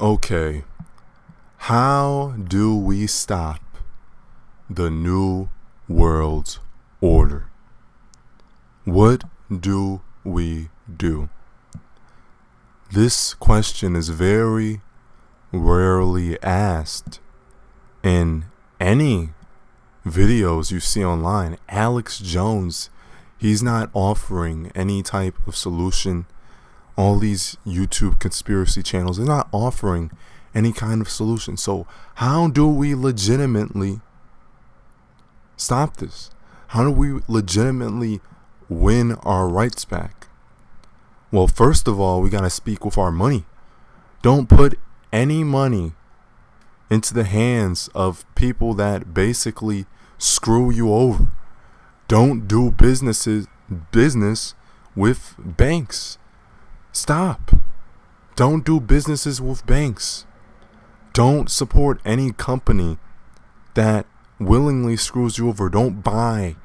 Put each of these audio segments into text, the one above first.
Okay, how do we stop the New World Order? What do we do? This question is very rarely asked in any videos you see online. Alex Jones, he's not offering any type of solution. All these YouTube conspiracy channels, they're not offering any kind of solution. So how do we legitimately stop this? How do we legitimately win our rights back? Well, first of all, we got to speak with our money. Don't put any money into the hands of people that basically screw you over. Don't do business with banks. Stop. Don't do businesses with banks. Don't support any company that willingly screws you over. Don't buy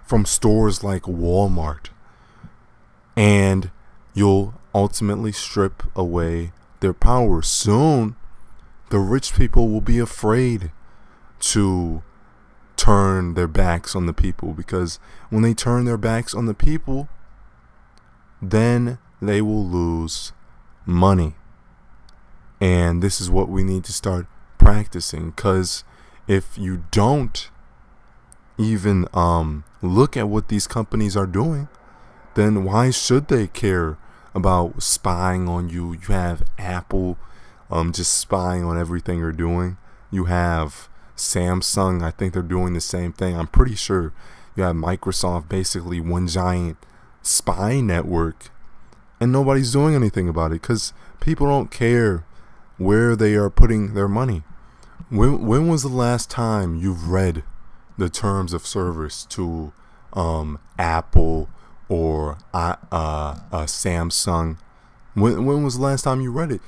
from stores like Walmart. And you'll ultimately strip away their power. Soon, the rich people will be afraid to turn their backs on the people, because when they turn their backs on the people, then they will lose money. And this is what we need to start practicing, because if you don't even look at what these companies are doing, then why should they care about spying on you? You have Apple just spying on everything you're doing. You have Samsung, I think they're doing the same thing. I'm pretty sure you have Microsoft, basically one giant spy network, and nobody's doing anything about it because people don't care where they are putting their money. When was the last time you've read the terms of service to Apple or Samsung? When was the last time you read it?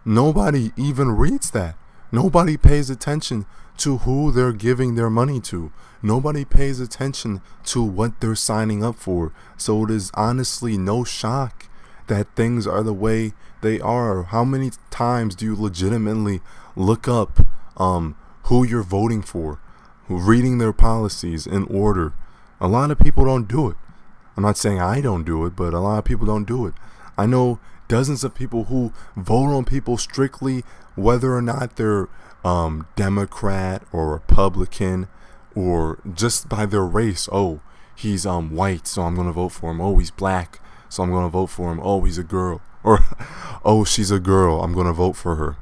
Nobody even reads that. Nobody pays attention to who they're giving their money to. Nobody pays attention to what they're signing up for. So it is honestly no shock that things are the way they are. How many times do you legitimately look up who you're voting for, reading their policies in order? A lot of people don't do it. I'm not saying I don't do it, but a lot of people don't do it. I know dozens of people who vote on people strictly whether or not they're Democrat or Republican, or just by their race. Oh, he's white, so I'm gonna vote for him. Oh, he's black, so I'm gonna vote for him. Oh, he's a girl, or oh, she's a girl, I'm gonna vote for her.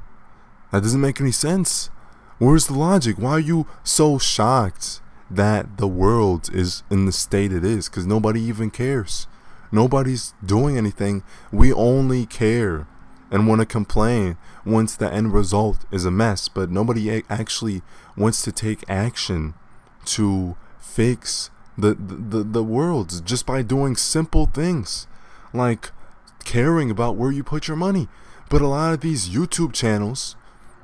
That doesn't make any sense. Where's the logic? Why are you so shocked that the world is in the state it is? Because nobody even cares. Nobody's doing anything. We only care and want to complain once the end result is a mess, but nobody actually wants to take action to fix the world just by doing simple things like caring about where you put your money. But a lot of these YouTube channels,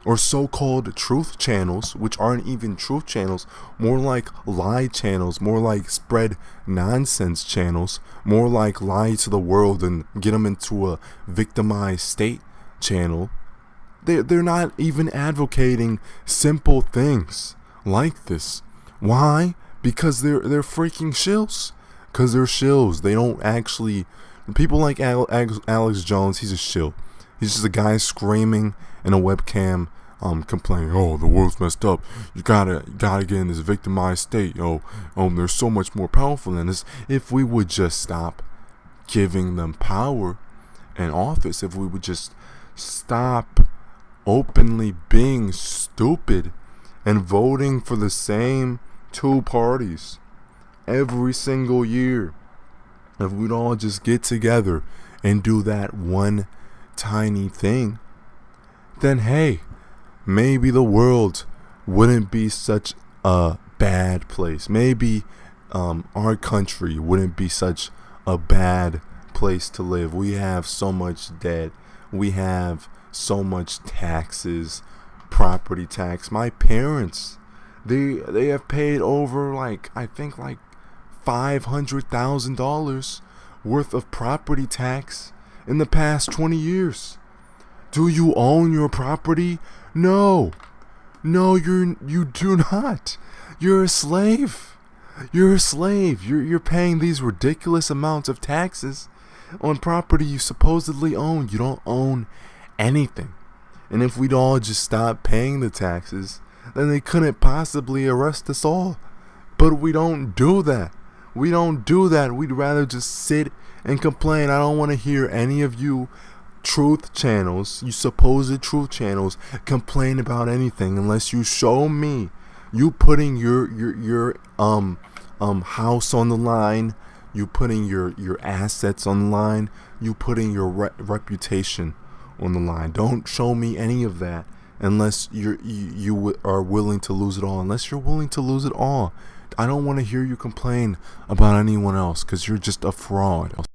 or so-called truth channels, which aren't even truth channels, more like lie channels, more like spread nonsense channels, more like lie to the world and get them into a victimized state channel. They're not even advocating simple things like this. Why? Because they're freaking shills. Because they're shills. They don't actually. People like Alex Jones, he's a shill. He's just a guy screaming in a webcam, complaining, oh, the world's messed up. You gotta get in this victimized state. They're so much more powerful than this. If we would just stop giving them power and office, if we would just stop openly being stupid and voting for the same two parties every single year, if we'd all just get together and do that one tiny thing, then hey, maybe the world wouldn't be such a bad place. Maybe our country wouldn't be such a bad place to live. We have so much debt. We have so much taxes, property tax. My parents, they have paid over I think $500,000 worth of property tax in the past 20 years. Do you own your property? No. No, you do not. You're a slave. You're a slave. You're paying these ridiculous amounts of taxes on property you supposedly own. You don't own anything. And if we'd all just stop paying the taxes, then they couldn't possibly arrest us all. But we don't do that. We don't do that. We'd rather just sit and complain. I don't want to hear any of you truth channels, you supposed truth channels, complain about anything unless you show me you putting your house on the line, you putting your assets on the line, you putting your reputation on the line. Don't show me any of that unless you are willing to lose it all. Unless you're willing to lose it all, I don't want to hear you complain about anyone else, because you're just a fraud.